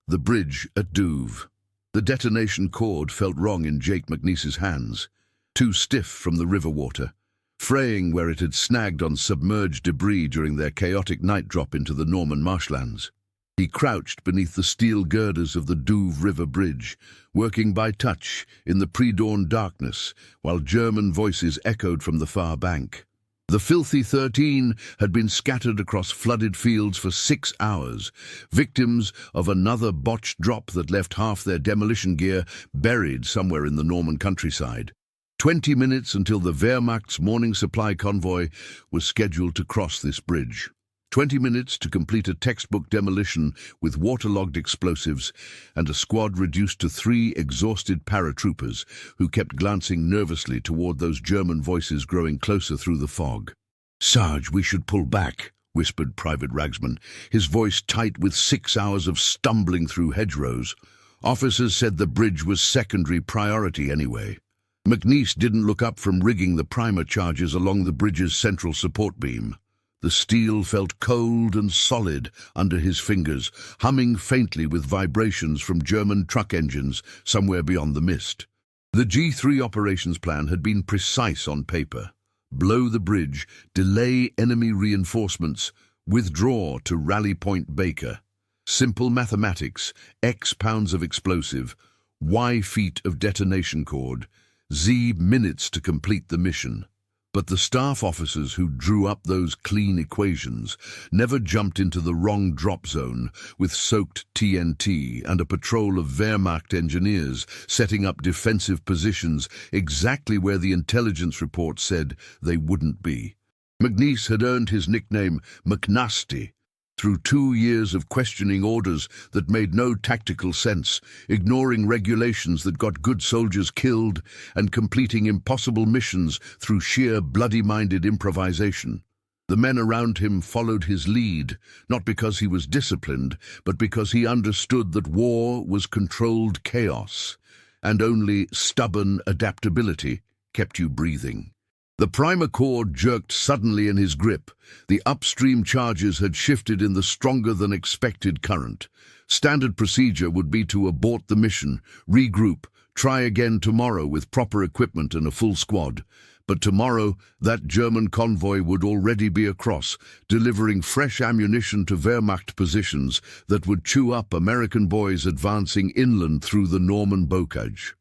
The bridge at Douve. The detonation cord felt wrong in Jake McNiece's hands, too stiff from the river water, fraying where it had snagged on submerged debris during their chaotic night drop into the Norman marshlands. He crouched beneath the steel girders of the Douve River Bridge, working by touch in the pre-dawn darkness, while German voices echoed from the far bank. The filthy 13 had been scattered across flooded fields for 6 hours, victims of another botched drop that left half their demolition gear buried somewhere in the Norman countryside. 20 minutes until the Wehrmacht's morning supply convoy was scheduled to cross this bridge. 20 minutes to complete a textbook demolition with waterlogged explosives and a squad reduced to 3 exhausted paratroopers who kept glancing nervously toward those German voices growing closer through the fog. "Sarge, we should pull back," whispered Private Ragsman, his voice tight with 6 hours of stumbling through hedgerows. Officers said the bridge was secondary priority anyway. McNiece didn't look up from rigging the primer charges along the bridge's central support beam. The steel felt cold and solid under his fingers, humming faintly with vibrations from German truck engines somewhere beyond the mist. The G3 operations plan had been precise on paper. Blow the bridge, delay enemy reinforcements, withdraw to Rally Point Baker. Simple mathematics, X pounds of explosive, Y feet of detonation cord, Z minutes to complete the mission. But the staff officers who drew up those clean equations never jumped into the wrong drop zone with soaked TNT and a patrol of Wehrmacht engineers setting up defensive positions exactly where the intelligence report said they wouldn't be. McNiece had earned his nickname McNasty through 2 years of questioning orders that made no tactical sense, ignoring regulations that got good soldiers killed, and completing impossible missions through sheer bloody-minded improvisation. The men around him followed his lead, not because he was disciplined, but because he understood that war was controlled chaos, and only stubborn adaptability kept you breathing. The primer cord jerked suddenly in his grip. The upstream charges had shifted in the stronger-than-expected current. Standard procedure would be to abort the mission, regroup, try again tomorrow with proper equipment and a full squad. But tomorrow, that German convoy would already be across, delivering fresh ammunition to Wehrmacht positions that would chew up American boys advancing inland through the Norman bocage.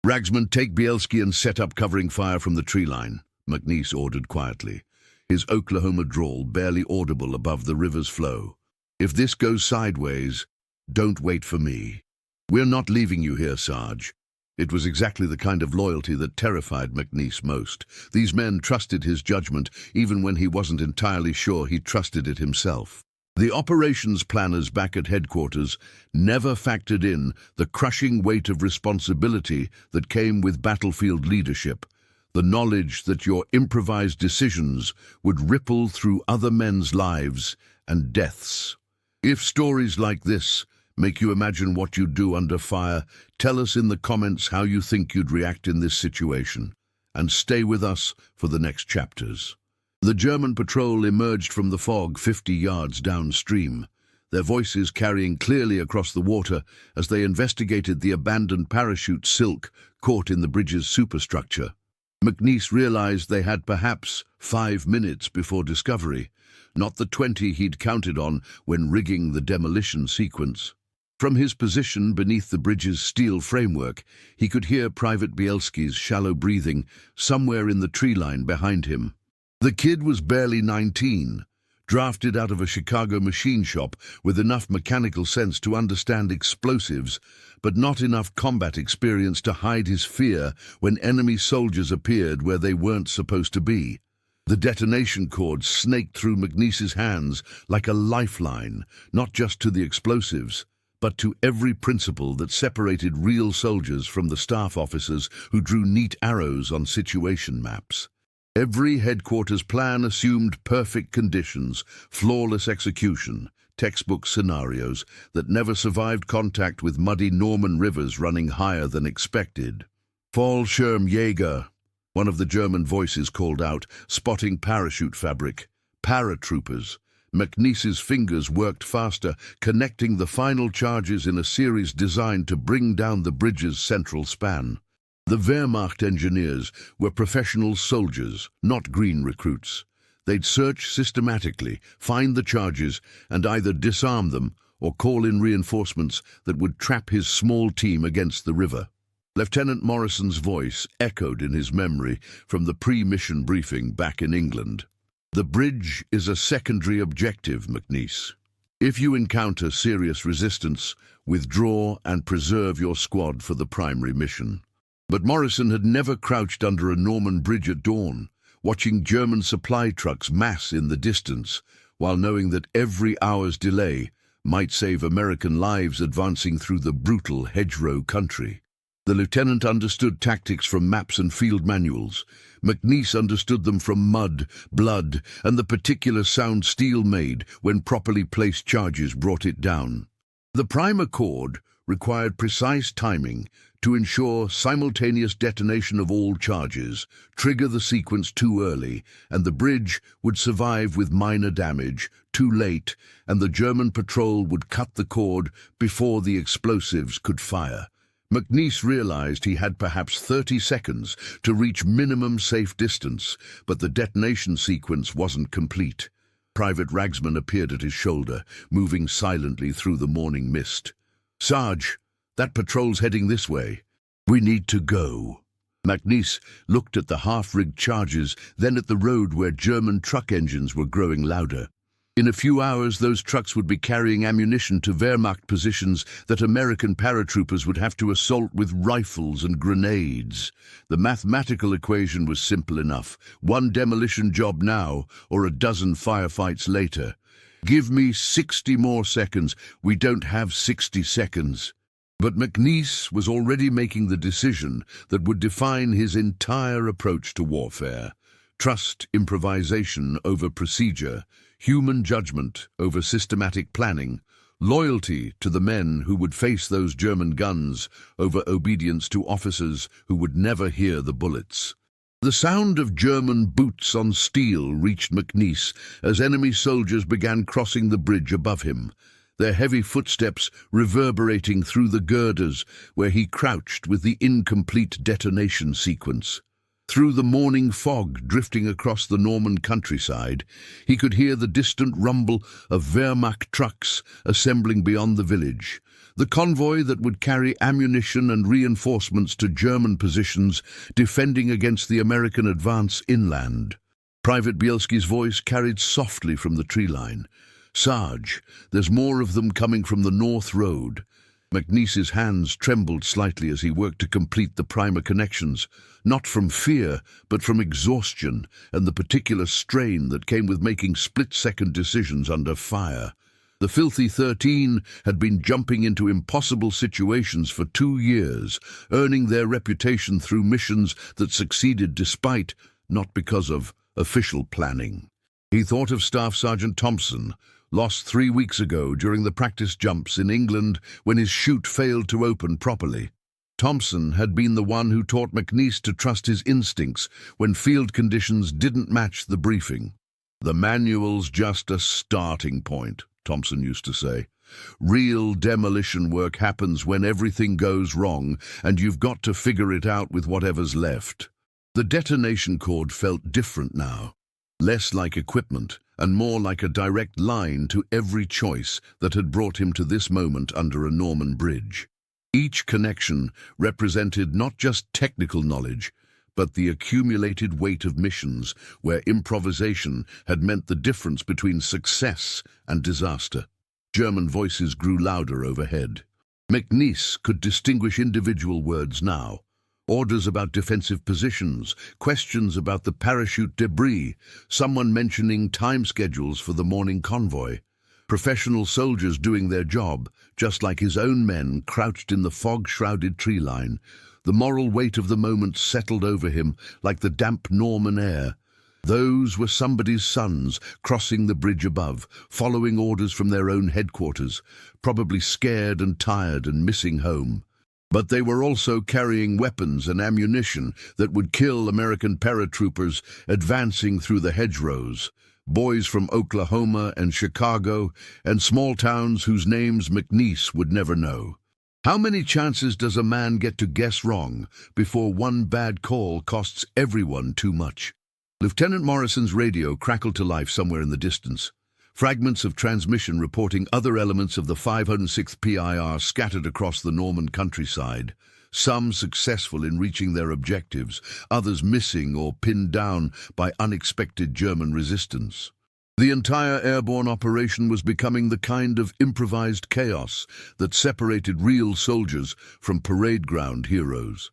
"Ragsman, take Bielski and set up covering fire from the tree line," McNiece ordered quietly, his Oklahoma drawl barely audible above the river's flow. "If this goes sideways, don't wait for me. We're not leaving you here, Sarge." It was exactly the kind of loyalty that terrified McNiece most. These men trusted his judgment, even when he wasn't entirely sure he trusted it himself. The operations planners back at headquarters never factored in the crushing weight of responsibility that came with battlefield leadership. The knowledge that your improvised decisions would ripple through other men's lives and deaths. If stories like this make you imagine what you'd do under fire, tell us in the comments how you think you'd react in this situation. And stay with us for the next chapters. The German patrol emerged from the fog 50 yards downstream, their voices carrying clearly across the water as they investigated the abandoned parachute silk caught in the bridge's superstructure. McNiece realized they had perhaps 5 minutes before discovery, not the 20 he'd counted on when rigging the demolition sequence. From his position beneath the bridge's steel framework, he could hear Private Bielski's shallow breathing somewhere in the tree line behind him. The kid was barely 19, drafted out of a Chicago machine shop with enough mechanical sense to understand explosives, but not enough combat experience to hide his fear when enemy soldiers appeared where they weren't supposed to be. The detonation cord snaked through McNiece's hands like a lifeline, not just to the explosives, but to every principle that separated real soldiers from the staff officers who drew neat arrows on situation maps. Every headquarters plan assumed perfect conditions, flawless execution, textbook scenarios that never survived contact with muddy Norman rivers running higher than expected. "Fallschirmjäger," one of the German voices called out, spotting parachute fabric. "Paratroopers," McNiece's fingers worked faster, connecting the final charges in a series designed to bring down the bridge's central span. The Wehrmacht engineers were professional soldiers, not green recruits. They'd search systematically, find the charges, and either disarm them or call in reinforcements that would trap his small team against the river. Lieutenant Morrison's voice echoed in his memory from the pre-mission briefing back in England. "The bridge is a secondary objective, McNiece. If you encounter serious resistance, withdraw and preserve your squad for the primary mission." But Morrison had never crouched under a Norman bridge at dawn, watching German supply trucks mass in the distance, while knowing that every hour's delay might save American lives advancing through the brutal hedgerow country. The lieutenant understood tactics from maps and field manuals. McNiece understood them from mud, blood, and the particular sound steel made when properly placed charges brought it down. The prime accord required precise timing to ensure simultaneous detonation of all charges, trigger the sequence too early, and the bridge would survive with minor damage, too late, and the German patrol would cut the cord before the explosives could fire. McNiece realized he had perhaps 30 seconds to reach minimum safe distance, but the detonation sequence wasn't complete. Private Ragsman appeared at his shoulder, moving silently through the morning mist. "Sarge, that patrol's heading this way. We need to go." McNiece looked at the half-rigged charges, then at the road where German truck engines were growing louder. In a few hours, those trucks would be carrying ammunition to Wehrmacht positions that American paratroopers would have to assault with rifles and grenades. The mathematical equation was simple enough: one demolition job now, or a dozen firefights later. "Give me 60 more seconds. We don't have 60 seconds. But McNiece was already making the decision that would define his entire approach to warfare. Trust improvisation over procedure, human judgment over systematic planning, loyalty to the men who would face those German guns over obedience to officers who would never hear the bullets. The sound of German boots on steel reached McNiece as enemy soldiers began crossing the bridge above him, their heavy footsteps reverberating through the girders where he crouched with the incomplete detonation sequence. Through the morning fog drifting across the Norman countryside, he could hear the distant rumble of Wehrmacht trucks assembling beyond the village, the convoy that would carry ammunition and reinforcements to German positions defending against the American advance inland. Private Bielski's voice carried softly from the tree line. "Sarge, there's more of them coming from the North Road." McNiece's hands trembled slightly as he worked to complete the primer connections, not from fear, but from exhaustion and the particular strain that came with making split-second decisions under fire. The Filthy 13 had been jumping into impossible situations for 2 years, earning their reputation through missions that succeeded despite, not because of, official planning. He thought of Staff Sergeant Thompson, lost 3 weeks ago during the practice jumps in England when his chute failed to open properly. Thompson had been the one who taught McNiece to trust his instincts when field conditions didn't match the briefing. "The manual's just a starting point," Thompson used to say. "Real demolition work happens when everything goes wrong, and you've got to figure it out with whatever's left." The detonation cord felt different now, less like equipment and more like a direct line to every choice that had brought him to this moment under a Norman bridge. Each connection represented not just technical knowledge, but the accumulated weight of missions where improvisation had meant the difference between success and disaster. German voices grew louder overhead. McNiece could distinguish individual words now. Orders about defensive positions, questions about the parachute debris, someone mentioning time schedules for the morning convoy. Professional soldiers doing their job, just like his own men crouched in the fog-shrouded tree line. The moral weight of the moment settled over him like the damp Norman air. Those were somebody's sons crossing the bridge above, following orders from their own headquarters, probably scared and tired and missing home. But they were also carrying weapons and ammunition that would kill American paratroopers advancing through the hedgerows. boys from Oklahoma and Chicago, and small towns whose names McNiece would never know. How many chances does a man get to guess wrong before one bad call costs everyone too much? Lieutenant Morrison's radio crackled to life somewhere in the distance. Fragments of transmission reporting other elements of the 506th PIR scattered across the Norman countryside, some successful in reaching their objectives, others missing or pinned down by unexpected German resistance. The entire airborne operation was becoming the kind of improvised chaos that separated real soldiers from parade ground heroes.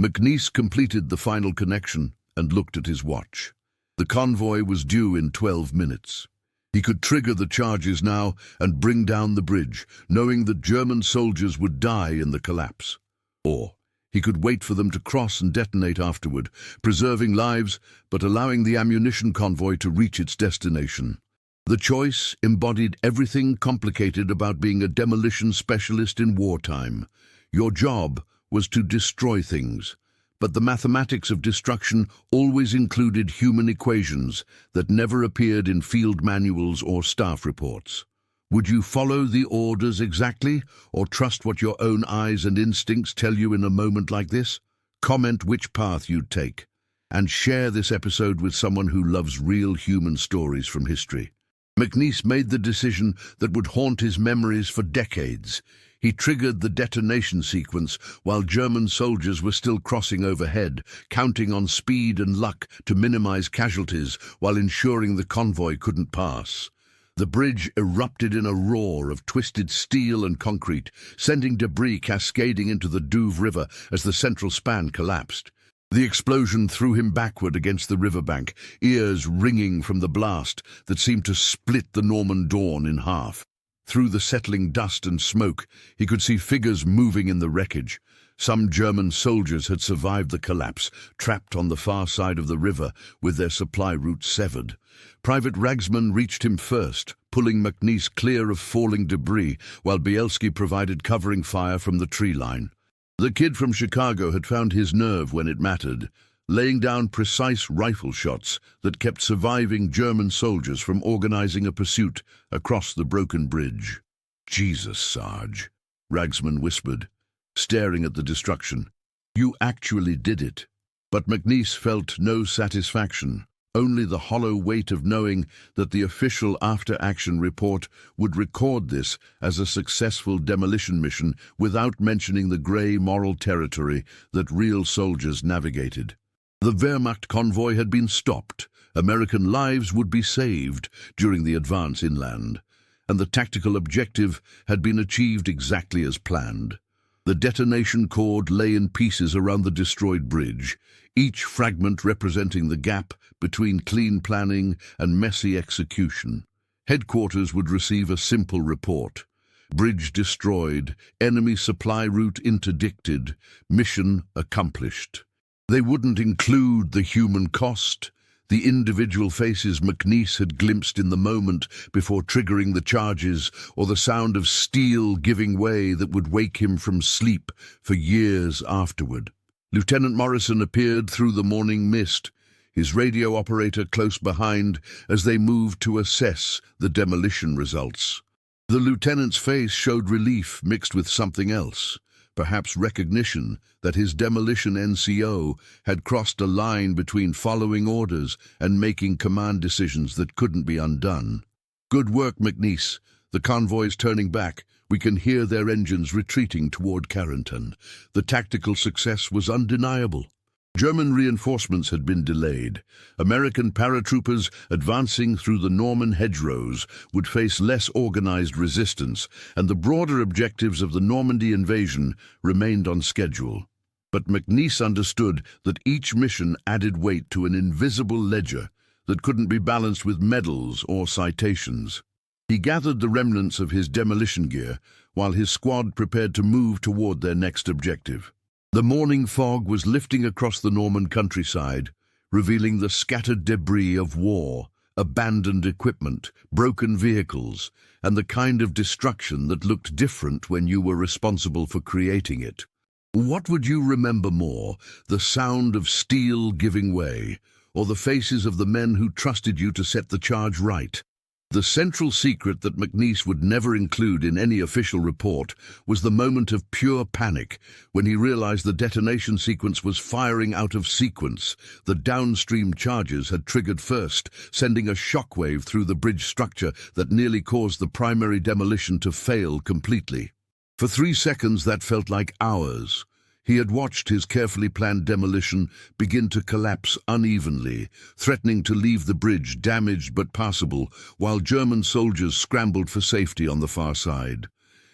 McNiece completed the final connection and looked at his watch. The convoy was due in 12 minutes. He could trigger the charges now and bring down the bridge, knowing that German soldiers would die in the collapse. Or he could wait for them to cross and detonate afterward, preserving lives but allowing the ammunition convoy to reach its destination. The choice embodied everything complicated about being a demolition specialist in wartime. Your job was to destroy things, but the mathematics of destruction always included human equations that never appeared in field manuals or staff reports. Would you follow the orders exactly, or trust what your own eyes and instincts tell you in a moment like this? Comment which path you'd take, and share this episode with someone who loves real human stories from history. McNiece made the decision that would haunt his memories for decades. He triggered the detonation sequence while German soldiers were still crossing overhead, counting on speed and luck to minimize casualties while ensuring the convoy couldn't pass. The bridge erupted in a roar of twisted steel and concrete, sending debris cascading into the Douve River as the central span collapsed. The explosion threw him backward against the riverbank, ears ringing from the blast that seemed to split the Norman dawn in half. Through the settling dust and smoke, he could see figures moving in the wreckage. Some German soldiers had survived the collapse, trapped on the far side of the river with their supply routes severed. Private Ragsman reached him first, pulling McNiece clear of falling debris, while Bielski provided covering fire from the tree line. The kid from Chicago had found his nerve when it mattered, laying down precise rifle shots that kept surviving German soldiers from organizing a pursuit across the broken bridge. "Jesus, Sarge," Ragsman whispered, staring at the destruction. "You actually did it." But McNiece felt no satisfaction, only the hollow weight of knowing that the official after-action report would record this as a successful demolition mission without mentioning the grey moral territory that real soldiers navigated. The Wehrmacht convoy had been stopped, American lives would be saved during the advance inland, and the tactical objective had been achieved exactly as planned. The detonation cord lay in pieces around the destroyed bridge, each fragment representing the gap between clean planning and messy execution. Headquarters would receive a simple report: bridge destroyed, enemy supply route interdicted, mission accomplished. They wouldn't include the human cost, the individual faces McNiece had glimpsed in the moment before triggering the charges, or the sound of steel giving way that would wake him from sleep for years afterward. Lieutenant Morrison appeared through the morning mist, his radio operator close behind as they moved to assess the demolition results. The lieutenant's face showed relief mixed with something else, perhaps recognition that his demolition NCO had crossed a line between following orders and making command decisions that couldn't be undone. "Good work, McNiece. The convoy's turning back. We can hear their engines retreating toward Carrington." The tactical success was undeniable. German reinforcements had been delayed. American paratroopers advancing through the Norman hedgerows would face less organized resistance, and the broader objectives of the Normandy invasion remained on schedule. But McNiece understood that each mission added weight to an invisible ledger that couldn't be balanced with medals or citations. He gathered the remnants of his demolition gear while his squad prepared to move toward their next objective. The morning fog was lifting across the Norman countryside, revealing the scattered debris of war, abandoned equipment, broken vehicles, and the kind of destruction that looked different when you were responsible for creating it. What would you remember more, the sound of steel giving way, or the faces of the men who trusted you to set the charge right. The central secret that McNiece would never include in any official report was the moment of pure panic when he realized the detonation sequence was firing out of sequence. The downstream charges had triggered first, sending a shockwave through the bridge structure that nearly caused the primary demolition to fail completely. For 3 seconds that felt like hours. He had watched his carefully planned demolition begin to collapse unevenly, threatening to leave the bridge damaged but passable, while German soldiers scrambled for safety on the far side.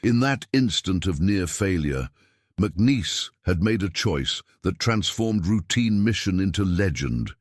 In that instant of near failure, McNiece had made a choice that transformed routine mission into legend.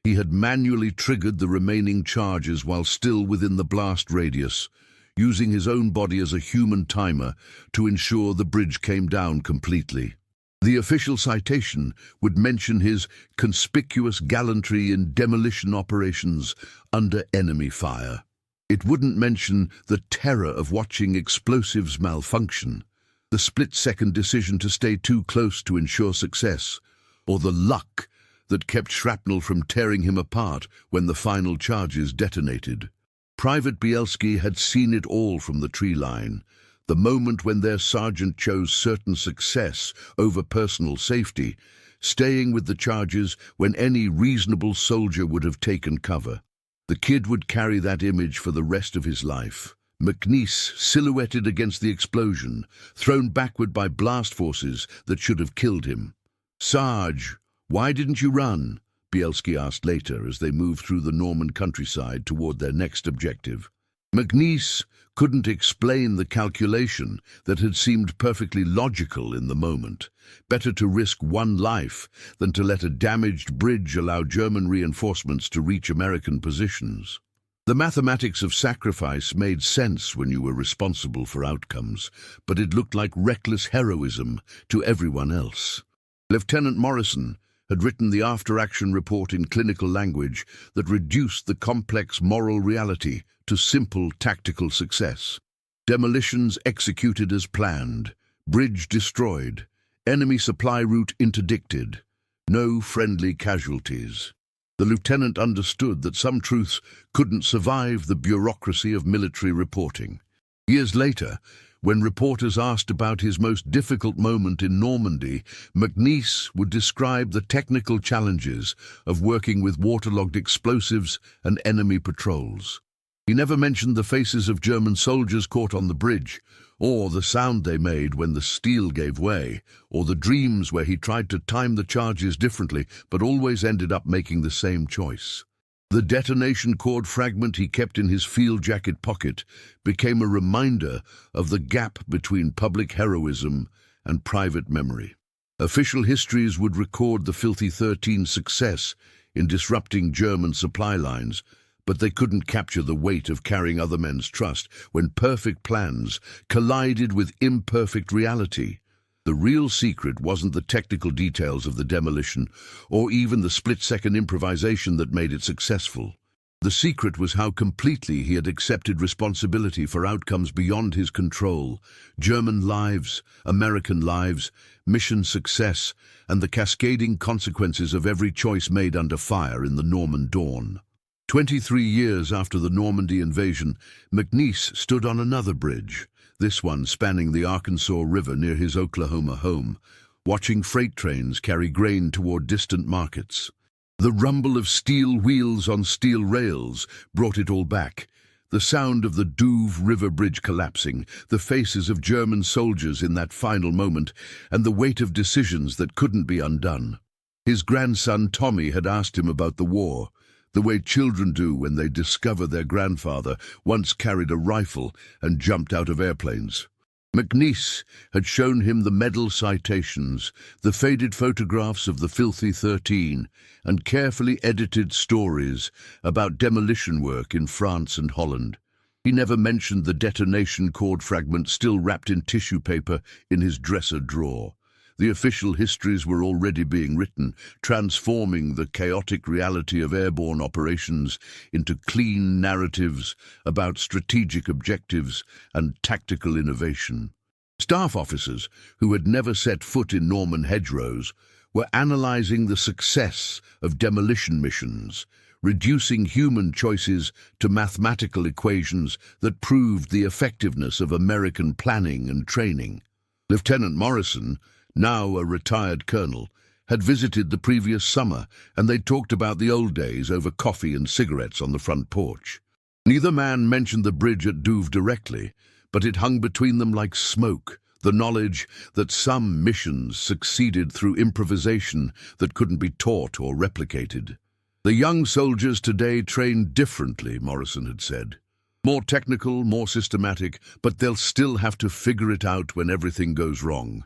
He had manually triggered the remaining charges while still within the blast radius, using his own body as a human timer to ensure the bridge came down completely. The official citation would mention his conspicuous gallantry in demolition operations under enemy fire. It wouldn't mention the terror of watching explosives malfunction, the split-second decision to stay too close to ensure success, or the luck that kept shrapnel from tearing him apart when the final charges detonated. Private Bielski had seen it all from the tree line. The moment when their sergeant chose certain success over personal safety, staying with the charges when any reasonable soldier would have taken cover. The kid would carry that image for the rest of his life. McNiece silhouetted against the explosion, thrown backward by blast forces that should have killed him. "Sarge, why didn't you run?" Bielski asked later as they moved through the Norman countryside toward their next objective. McNiece couldn't explain the calculation that had seemed perfectly logical in the moment. Better to risk one life than to let a damaged bridge allow German reinforcements to reach American positions. The mathematics of sacrifice made sense when you were responsible for outcomes, but it looked like reckless heroism to everyone else. Lieutenant Morrison had written the after-action report in clinical language that reduced the complex moral reality to simple tactical success. Demolitions executed as planned, bridge destroyed, enemy supply route interdicted, no friendly casualties. The lieutenant understood that some truths couldn't survive the bureaucracy of military reporting. Years later, when reporters asked about his most difficult moment in Normandy, McNiece would describe the technical challenges of working with waterlogged explosives and enemy patrols. He never mentioned the faces of German soldiers caught on the bridge, or the sound they made when the steel gave way, or the dreams where he tried to time the charges differently but always ended up making the same choice. The detonation cord fragment he kept in his field jacket pocket became a reminder of the gap between public heroism and private memory. Official histories would record the Filthy 13's success in disrupting German supply lines, but they couldn't capture the weight of carrying other men's trust when perfect plans collided with imperfect reality. The real secret wasn't the technical details of the demolition or even the split-second improvisation that made it successful. The secret was how completely he had accepted responsibility for outcomes beyond his control: German lives, American lives, mission success, and the cascading consequences of every choice made under fire in the Norman dawn. 23 years after the Normandy invasion, McNiece stood on another bridge, this one spanning the Arkansas River near his Oklahoma home, watching freight trains carry grain toward distant markets. The rumble of steel wheels on steel rails brought it all back. The sound of the Douve River Bridge collapsing, the faces of German soldiers in that final moment, and the weight of decisions that couldn't be undone. His grandson Tommy had asked him about the war, the way children do when they discover their grandfather once carried a rifle and jumped out of airplanes. McNiece had shown him the medal citations, the faded photographs of the Filthy 13, and carefully edited stories about demolition work in France and Holland. He never mentioned the detonation cord fragment still wrapped in tissue paper in his dresser drawer. The official histories were already being written, transforming the chaotic reality of airborne operations into clean narratives about strategic objectives and tactical innovation. Staff officers who had never set foot in Norman hedgerows were analyzing the success of demolition missions, reducing human choices to mathematical equations that proved the effectiveness of American planning and training. Lieutenant Morrison, now a retired colonel, had visited the previous summer, and they talked about the old days over coffee and cigarettes on the front porch. Neither man mentioned the bridge at Douve directly, but it hung between them like smoke, the knowledge that some missions succeeded through improvisation that couldn't be taught or replicated. The young soldiers today train differently, Morrison had said. More technical, more systematic, but they'll still have to figure it out when everything goes wrong.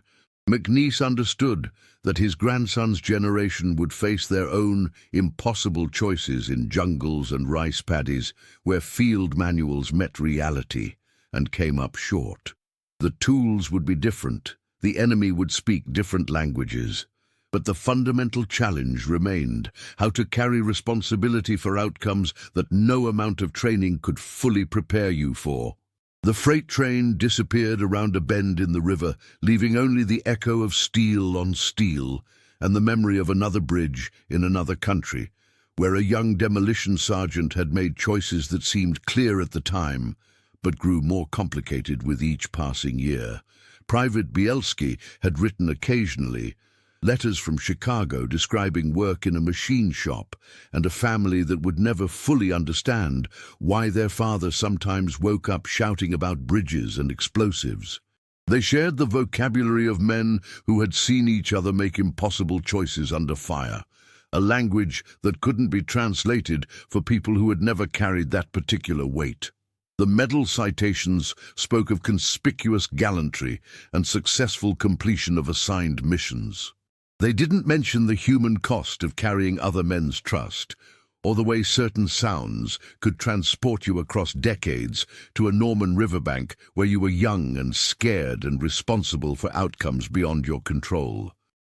McNiece understood that his grandson's generation would face their own impossible choices in jungles and rice paddies where field manuals met reality and came up short. The tools would be different, the enemy would speak different languages, but the fundamental challenge remained: how to carry responsibility for outcomes that no amount of training could fully prepare you for. The freight train disappeared around a bend in the river, leaving only the echo of steel on steel and the memory of another bridge in another country, where a young demolition sergeant had made choices that seemed clear at the time, but grew more complicated with each passing year. Private Bielski had written occasionally letters from Chicago describing work in a machine shop and a family that would never fully understand why their father sometimes woke up shouting about bridges and explosives. They shared the vocabulary of men who had seen each other make impossible choices under fire, a language that couldn't be translated for people who had never carried that particular weight. The medal citations spoke of conspicuous gallantry and successful completion of assigned missions. They didn't mention the human cost of carrying other men's trust, or the way certain sounds could transport you across decades to a Norman riverbank where you were young and scared and responsible for outcomes beyond your control.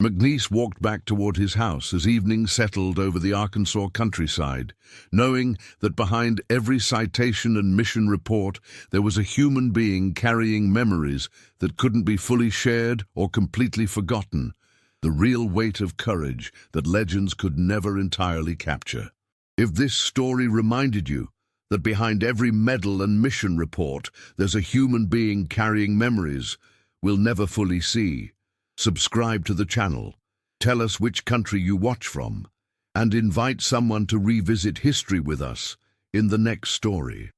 McNiece walked back toward his house as evening settled over the Arkansas countryside, knowing that behind every citation and mission report there was a human being carrying memories that couldn't be fully shared or completely forgotten, the real weight of courage that legends could never entirely capture. If this story reminded you that behind every medal and mission report there's a human being carrying memories we'll never fully see, subscribe to the channel, tell us which country you watch from, and invite someone to revisit history with us in the next story.